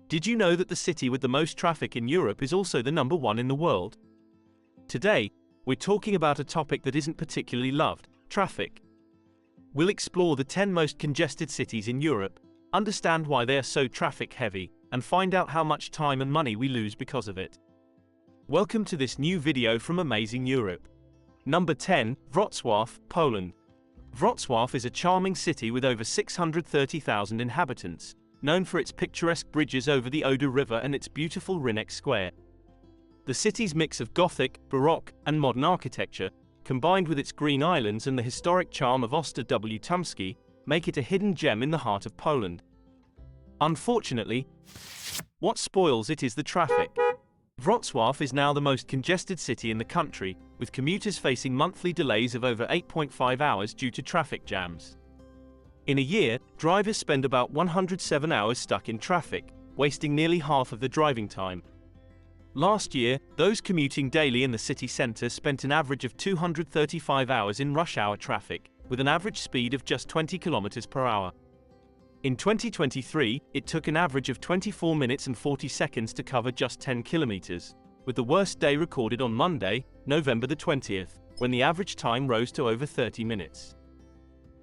Did you know that the city with the most traffic in Europe is also the number one in the world? Today, we're talking about a topic that isn't particularly loved: traffic. We'll explore the 10 most congested cities in Europe, understand why they are so traffic heavy, and find out how much time and money we lose because of it. Welcome to this new video from Amazing Europe. Number 10, Wrocław, Poland. Wrocław is a charming city with over 630,000 inhabitants, known for its picturesque bridges over the Oder River and its beautiful Rynek Square. The city's mix of Gothic, Baroque, and modern architecture, combined with its green islands and the historic charm of Oster W. Tumski, make it a hidden gem in the heart of Poland. Unfortunately, what spoils it is the traffic. Wrocław is now the most congested city in the country, with commuters facing monthly delays of over 8.5 hours due to traffic jams. In a year, drivers spend about 107 hours stuck in traffic, wasting nearly half of the driving time. Last year, those commuting daily in the city centre spent an average of 235 hours in rush hour traffic, with an average speed of just 20 km per hour. In 2023, it took an average of 24 minutes and 40 seconds to cover just 10 kilometers, with the worst day recorded on Monday, November the 20th, when the average time rose to over 30 minutes.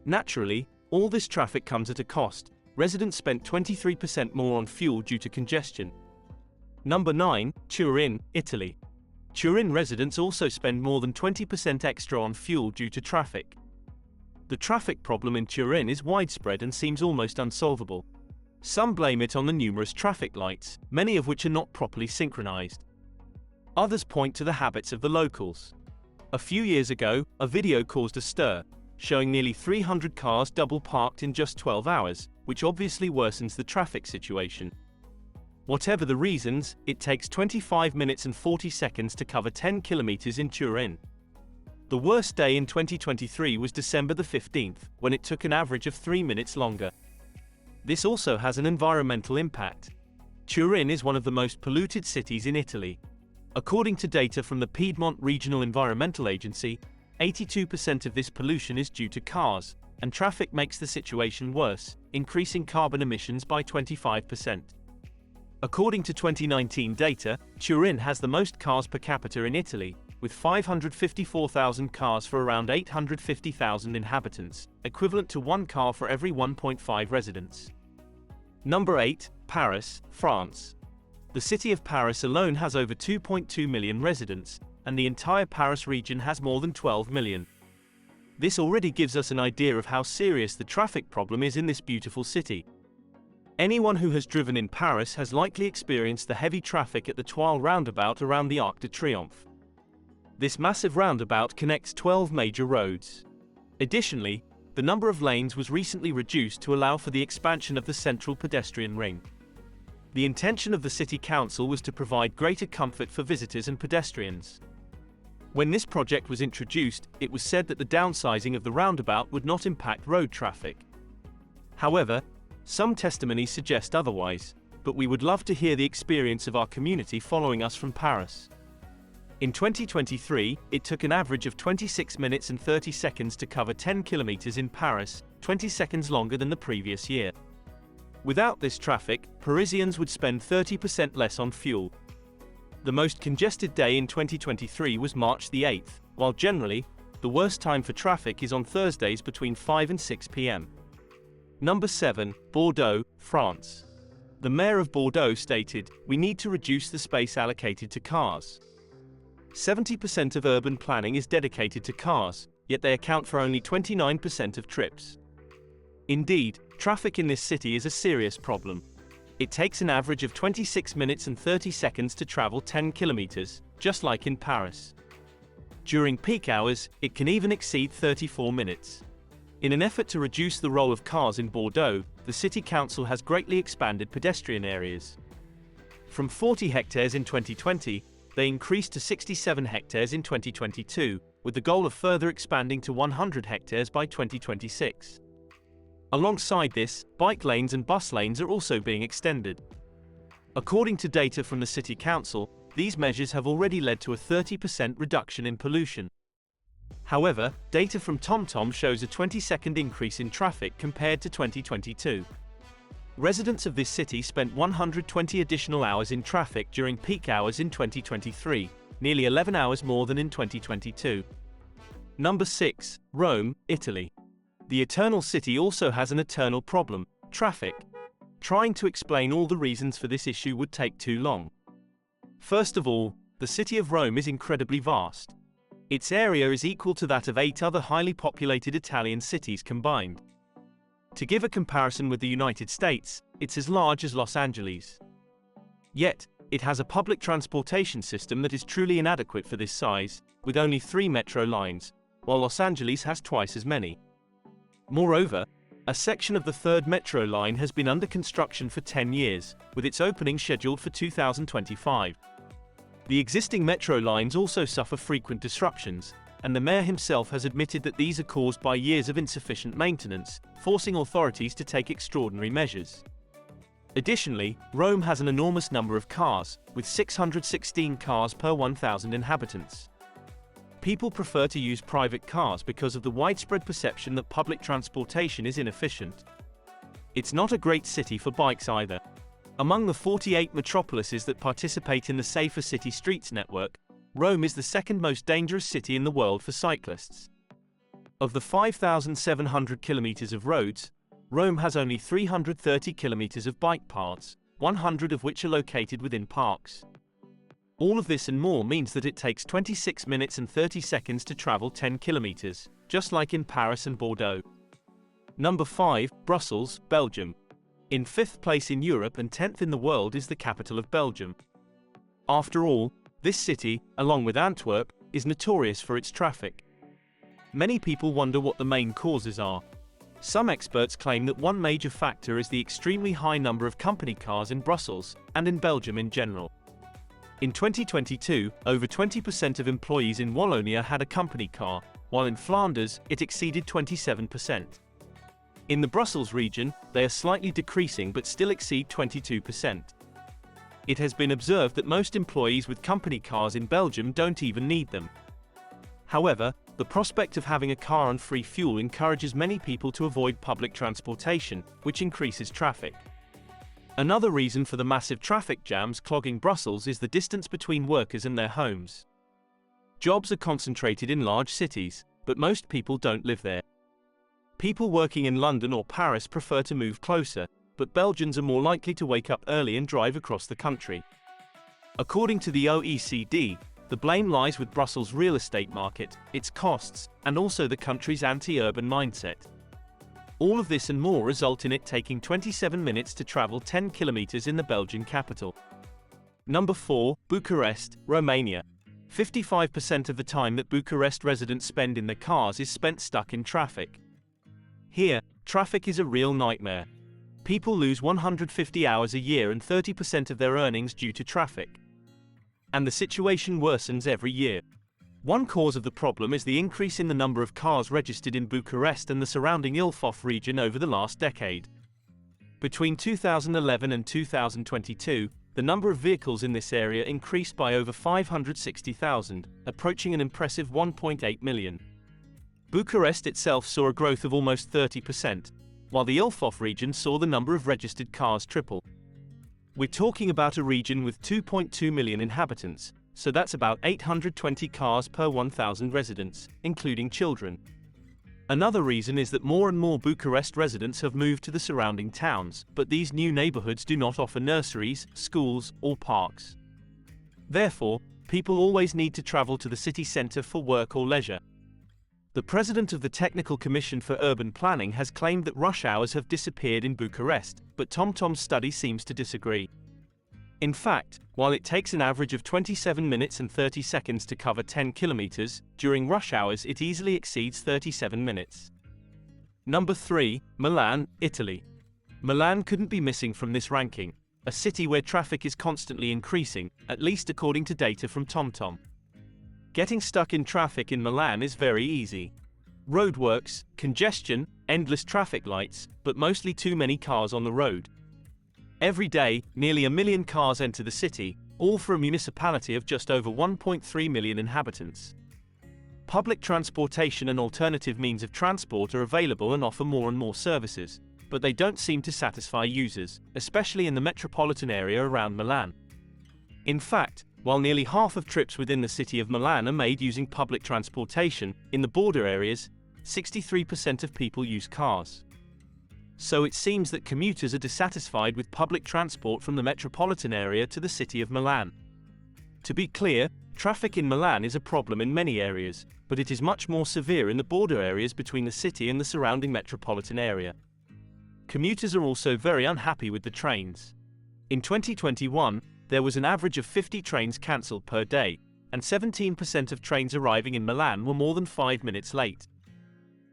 Naturally, all this traffic comes at a cost. Residents spent 23% more on fuel due to congestion. Number 9, Turin, Italy. Turin residents also spend more than 20% extra on fuel due to traffic. The traffic problem in Turin is widespread and seems almost unsolvable. Some blame it on the numerous traffic lights, many of which are not properly synchronized. Others point to the habits of the locals. A few years ago, a video caused a stir, showing nearly 300 cars double parked in just 12 hours, which obviously worsens the traffic situation. Whatever the reasons, it takes 25 minutes and 40 seconds to cover 10 kilometers in Turin. The worst day in 2023 was December the 15th, when it took an average of 3 minutes longer. This also has an environmental impact. Turin is one of the most polluted cities in Italy. According to data from the Piedmont Regional Environmental Agency, 82% of this pollution is due to cars, and traffic makes the situation worse, increasing carbon emissions by 25%. According to 2019 data, Turin has the most cars per capita in Italy, with 554,000 cars for around 850,000 inhabitants, equivalent to one car for every 1.5 residents. Number 8, Paris, France. The city of Paris alone has over 2.2 million residents, and the entire Paris region has more than 12 million. This already gives us an idea of how serious the traffic problem is in this beautiful city. Anyone who has driven in Paris has likely experienced the heavy traffic at the Toile roundabout around the Arc de Triomphe. This massive roundabout connects 12 major roads. Additionally, the number of lanes was recently reduced to allow for the expansion of the central pedestrian ring. The intention of the city council was to provide greater comfort for visitors and pedestrians. When this project was introduced, it was said that the downsizing of the roundabout would not impact road traffic. However, some testimonies suggest otherwise, but we would love to hear the experience of our community following us from Paris. In 2023, it took an average of 26 minutes and 30 seconds to cover 10 kilometers in Paris, 20 seconds longer than the previous year. Without this traffic, Parisians would spend 30% less on fuel. The most congested day in 2023 was March the 8th, while generally, the worst time for traffic is on Thursdays between 5 and 6 p.m. Number 7, Bordeaux, France. The mayor of Bordeaux stated, "We need to reduce the space allocated to cars." 70% of urban planning is dedicated to cars, yet they account for only 29% of trips. Indeed, traffic in this city is a serious problem. It takes an average of 26 minutes and 30 seconds to travel 10 kilometers, just like in Paris. During peak hours, it can even exceed 34 minutes. In an effort to reduce the role of cars in Bordeaux, the city council has greatly expanded pedestrian areas. From 40 hectares in 2020, they increased to 67 hectares in 2022, with the goal of further expanding to 100 hectares by 2026. Alongside this, bike lanes and bus lanes are also being extended. According to data from the city council, these measures have already led to a 30% reduction in pollution. However, data from TomTom shows a 20-second increase in traffic compared to 2022. Residents of this city spent 120 additional hours in traffic during peak hours in 2023, nearly 11 hours more than in 2022. Number 6. Rome, Italy. The eternal city also has an eternal problem: traffic. Trying to explain all the reasons for this issue would take too long. First of all, the city of Rome is incredibly vast. Its area is equal to that of 8 other highly populated Italian cities combined. To give a comparison with the United States, it's as large as Los Angeles. Yet, it has a public transportation system that is truly inadequate for this size, with only 3 metro lines, while Los Angeles has twice as many. Moreover, a section of the 3rd metro line has been under construction for 10 years, with its opening scheduled for 2025. The existing metro lines also suffer frequent disruptions, and the mayor himself has admitted that these are caused by years of insufficient maintenance, forcing authorities to take extraordinary measures. Additionally, Rome has an enormous number of cars, with 616 cars per 1,000 inhabitants. People prefer to use private cars because of the widespread perception that public transportation is inefficient. It's not a great city for bikes either. Among the 48 metropolises that participate in the Safer City Streets network, Rome is the 2nd most dangerous city in the world for cyclists. Of the 5,700 kilometers of roads, Rome has only 330 kilometers of bike paths, 100 of which are located within parks. All of this and more means that it takes 26 minutes and 30 seconds to travel 10 kilometers, just like in Paris and Bordeaux. Number 5. Brussels, Belgium. In 5th place in Europe and 10th in the world is the capital of Belgium. After all, this city, along with Antwerp, is notorious for its traffic. Many people wonder what the main causes are. Some experts claim that one major factor is the extremely high number of company cars in Brussels, and in Belgium in general. In 2022, over 20% of employees in Wallonia had a company car, while in Flanders, it exceeded 27%. In the Brussels region, they are slightly decreasing but still exceed 22%. It has been observed that most employees with company cars in Belgium don't even need them. However, the prospect of having a car on free fuel encourages many people to avoid public transportation, which increases traffic. Another reason for the massive traffic jams clogging Brussels is the distance between workers and their homes. Jobs are concentrated in large cities, but most people don't live there. People working in London or Paris prefer to move closer, but Belgians are more likely to wake up early and drive across the country. According to the OECD, the blame lies with Brussels' real estate market, its costs, and also the country's anti-urban mindset. All of this and more result in it taking 27 minutes to travel 10 kilometers in the Belgian capital. Number 4. Bucharest, Romania. 55% of the time that Bucharest residents spend in their cars is spent stuck in traffic. Here, traffic is a real nightmare. People lose 150 hours a year and 30% of their earnings due to traffic. And the situation worsens every year. One cause of the problem is the increase in the number of cars registered in Bucharest and the surrounding Ilfov region over the last decade. Between 2011 and 2022, the number of vehicles in this area increased by over 560,000, approaching an impressive 1.8 million. Bucharest itself saw a growth of almost 30%, while the Ilfov region saw the number of registered cars triple. We're talking about a region with 2.2 million inhabitants, so that's about 820 cars per 1,000 residents, including children. Another reason is that more and more Bucharest residents have moved to the surrounding towns, but these new neighborhoods do not offer nurseries, schools, or parks. Therefore, people always need to travel to the city center for work or leisure. The president of the Technical Commission for Urban Planning has claimed that rush hours have disappeared in Bucharest, but TomTom's study seems to disagree. In fact, while it takes an average of 27 minutes and 30 seconds to cover 10 kilometers, during rush hours it easily exceeds 37 minutes. Number 3. Milan, Italy. Milan couldn't be missing from this ranking, a city where traffic is constantly increasing, at least according to data from TomTom. Getting stuck in traffic in Milan is very easy. Roadworks, congestion, endless traffic lights, but mostly too many cars on the road. Every day, nearly 1 million cars enter the city, all for a municipality of just over 1.3 million inhabitants. Public transportation and alternative means of transport are available and offer more and more services, but they don't seem to satisfy users, especially in the metropolitan area around Milan. In fact, while nearly half of trips within the city of Milan are made using public transportation, in the border areas, 63% of people use cars. So it seems that commuters are dissatisfied with public transport from the metropolitan area to the city of Milan. To be clear, traffic in Milan is a problem in many areas, but it is much more severe in the border areas between the city and the surrounding metropolitan area. Commuters are also very unhappy with the trains. In 2021, there was an average of 50 trains cancelled per day, and 17% of trains arriving in Milan were more than 5 minutes late.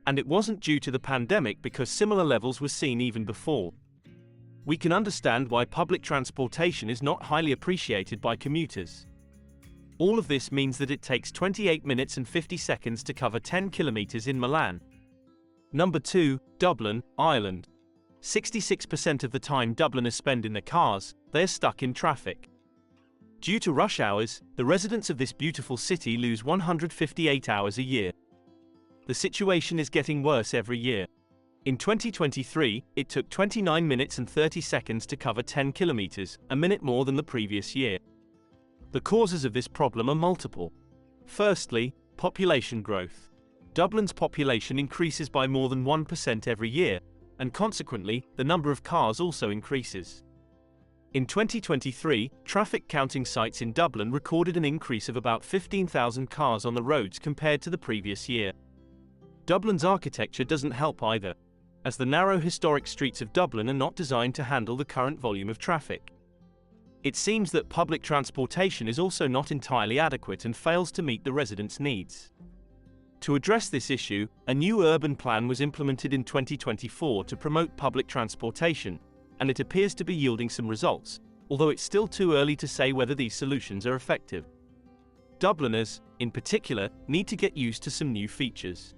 And it wasn't due to the pandemic, because similar levels were seen even before. We can understand why public transportation is not highly appreciated by commuters. All of this means that it takes 28 minutes and 50 seconds to cover 10 kilometers in Milan. Number 2, Dublin, Ireland. 66% of the time Dubliners spend in their cars, they are stuck in traffic. Due to rush hours, the residents of this beautiful city lose 158 hours a year. The situation is getting worse every year. In 2023, it took 29 minutes and 30 seconds to cover 10 kilometers, a minute more than the previous year. The causes of this problem are multiple. Firstly, population growth. Dublin's population increases by more than 1% every year, and consequently, the number of cars also increases. In 2023, traffic counting sites in Dublin recorded an increase of about 15,000 cars on the roads compared to the previous year. Dublin's architecture doesn't help either, as the narrow historic streets of Dublin are not designed to handle the current volume of traffic. It seems that public transportation is also not entirely adequate and fails to meet the residents' needs. To address this issue, a new urban plan was implemented in 2024 to promote public transportation, and it appears to be yielding some results, although it's still too early to say whether these solutions are effective. Dubliners, in particular, need to get used to some new features.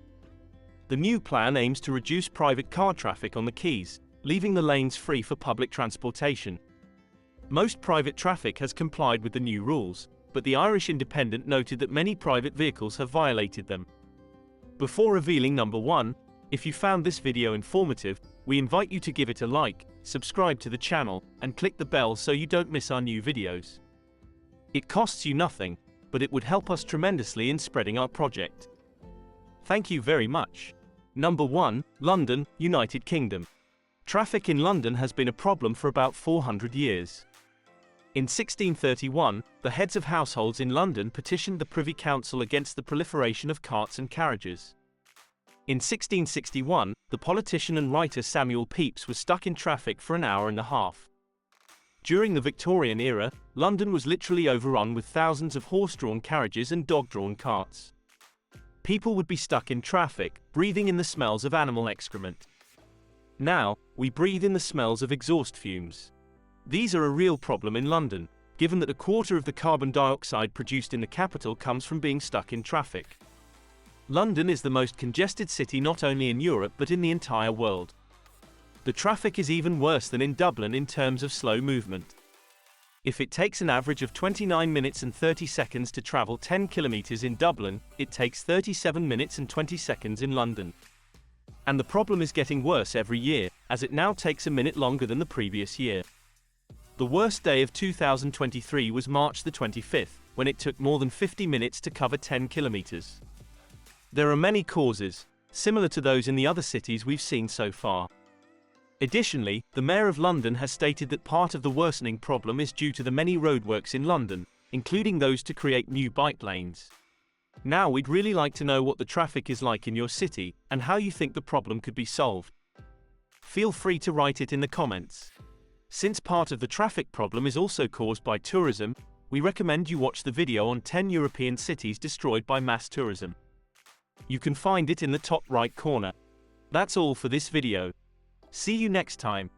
The new plan aims to reduce private car traffic on the quays, leaving the lanes free for public transportation. Most private traffic has complied with the new rules, but the Irish Independent noted that many private vehicles have violated them. Before revealing number 1, if you found this video informative, we invite you to give it a like, subscribe to the channel, and click the bell so you don't miss our new videos. It costs you nothing, but it would help us tremendously in spreading our project. Thank you very much. Number 1, London, United Kingdom. Traffic in London has been a problem for about 400 years. In 1631, the heads of households in London petitioned the Privy Council against the proliferation of carts and carriages. In 1661, the politician and writer Samuel Pepys was stuck in traffic for an hour and a half. During the Victorian era, London was literally overrun with thousands of horse-drawn carriages and dog-drawn carts. People would be stuck in traffic, breathing in the smells of animal excrement. Now, we breathe in the smells of exhaust fumes. These are a real problem in London, given that a quarter of the carbon dioxide produced in the capital comes from being stuck in traffic. London is the most congested city not only in Europe but in the entire world. The traffic is even worse than in Dublin in terms of slow movement. If it takes an average of 29 minutes and 30 seconds to travel 10 kilometers in Dublin, it takes 37 minutes and 20 seconds in London. And the problem is getting worse every year, as it now takes a minute longer than the previous year. The worst day of 2023 was March the 25th, when it took more than 50 minutes to cover 10 kilometers. There are many causes, similar to those in the other cities we've seen so far. Additionally, the Mayor of London has stated that part of the worsening problem is due to the many roadworks in London, including those to create new bike lanes. Now we'd really like to know what the traffic is like in your city, and how you think the problem could be solved. Feel free to write it in the comments. Since part of the traffic problem is also caused by tourism, we recommend you watch the video on 10 European cities destroyed by mass tourism. You can find it in the top right corner. That's all for this video. See you next time.